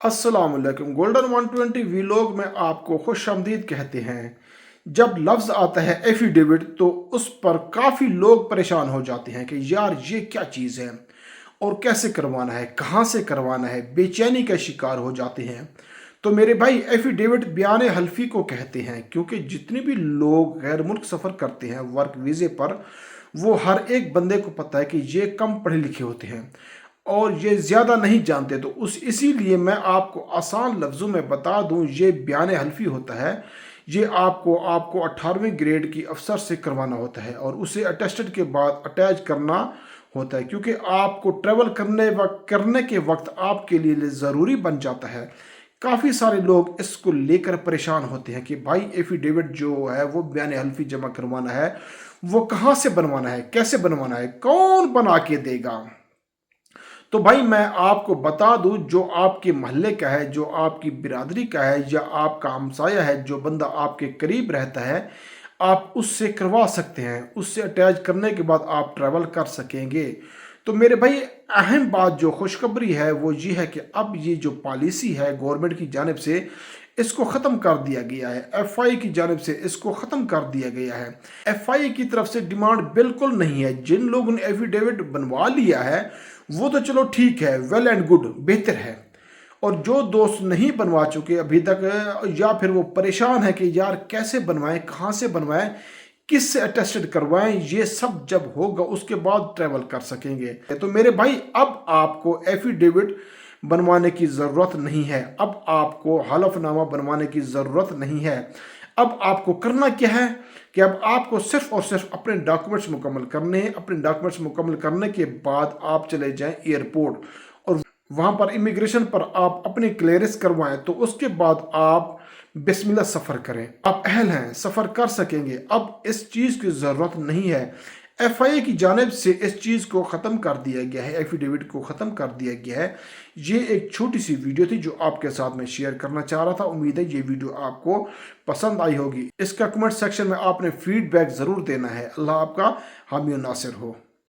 अस्सलाम वालेकुम। Golden 120 vlog में आपको खुश आमदीद कहते हैं। जब लफ्ज़ आता है एफिडेविट तो उस पर काफ़ी लोग परेशान हो जाते हैं कि यार ये क्या चीज़ है और कैसे करवाना है, कहाँ से करवाना है, बेचैनी का शिकार हो जाते हैं। तो मेरे भाई, एफिडेविट बयान हल्फी को कहते हैं, क्योंकि जितने भी लोग गैर मुल्क सफ़र करते हैं वर्क वीज़े पर, वो हर एक बंदे को पता है कि ये कम पढ़े लिखे होते हैं और ये ज़्यादा नहीं जानते। तो उस इसीलिए मैं आपको आसान लफ्ज़ों में बता दूं, ये बयान हल्फी होता है। ये आपको आपको 18वीं ग्रेड की अफसर से करवाना होता है और उसे अटेस्टेड के बाद अटैच करना होता है, क्योंकि आपको ट्रैवल करने के वक्त आपके लिए ज़रूरी बन जाता है। काफ़ी सारे लोग इसको लेकर परेशान होते हैं कि भाई एफिडेविट जो है वो बयान हल्फी जमा करवाना है, वो कहाँ से बनवाना है, कैसे बनवाना है, कौन बना के देगा। तो भाई मैं आपको बता दूं, जो आपके मोहल्ले का है, जो आपकी बिरादरी का है, या आपका हमसाया है, जो बंदा आपके करीब रहता है, आप उससे करवा सकते हैं। उससे अटैच करने के बाद आप ट्रैवल कर सकेंगे। तो मेरे भाई, अहम बात जो खुशखबरी है वो ये है कि अब ये जो पॉलिसी है गवर्नमेंट की जानिब से, इसको ख़त्म कर दिया गया है। एफआई की जानिब से इसको ख़त्म कर दिया गया है। एफआई की तरफ से डिमांड बिल्कुल नहीं है। जिन लोगों ने एफिडेविट बनवा लिया है वो तो चलो ठीक है, वेल एंड गुड, बेहतर है। और जो दोस्त नहीं बनवा चुके अभी तक, या फिर वो परेशान है कि यार कैसे बनवाएं, कहाँ से बनवाएं, किस से अटेस्टेड करवाएं, ये सब जब होगा उसके बाद ट्रैवल कर सकेंगे। तो मेरे भाई, अब आपको एफिडेविट बनवाने की ज़रूरत नहीं है। अब आपको हलफनामा बनवाने की ज़रूरत नहीं है। अब आपको करना क्या है कि अब आपको सिर्फ और सिर्फ अपने डॉक्यूमेंट्स मुकम्मल करने हैं। अपने डॉक्यूमेंट्स मुकम्मल करने के बाद आप चले जाएं एयरपोर्ट और वहाँ पर इमिग्रेशन पर आप अपनी क्लियरेंस करवाएं। तो उसके बाद आप बिस्मिल्लाह सफ़र करें। आप अहल हैं, सफ़र कर सकेंगे। अब इस चीज़ की ज़रूरत नहीं है। एफआईए की जानिब से इस चीज़ को ख़त्म कर दिया गया है, एफिडेविट को ख़त्म कर दिया गया है। ये एक छोटी सी वीडियो थी जो आपके साथ में शेयर करना चाह रहा था। उम्मीद है ये वीडियो आपको पसंद आई होगी। इसका कमेंट सेक्शन में आपने फीडबैक ज़रूर देना है। अल्लाह आपका हामी नासिर हो।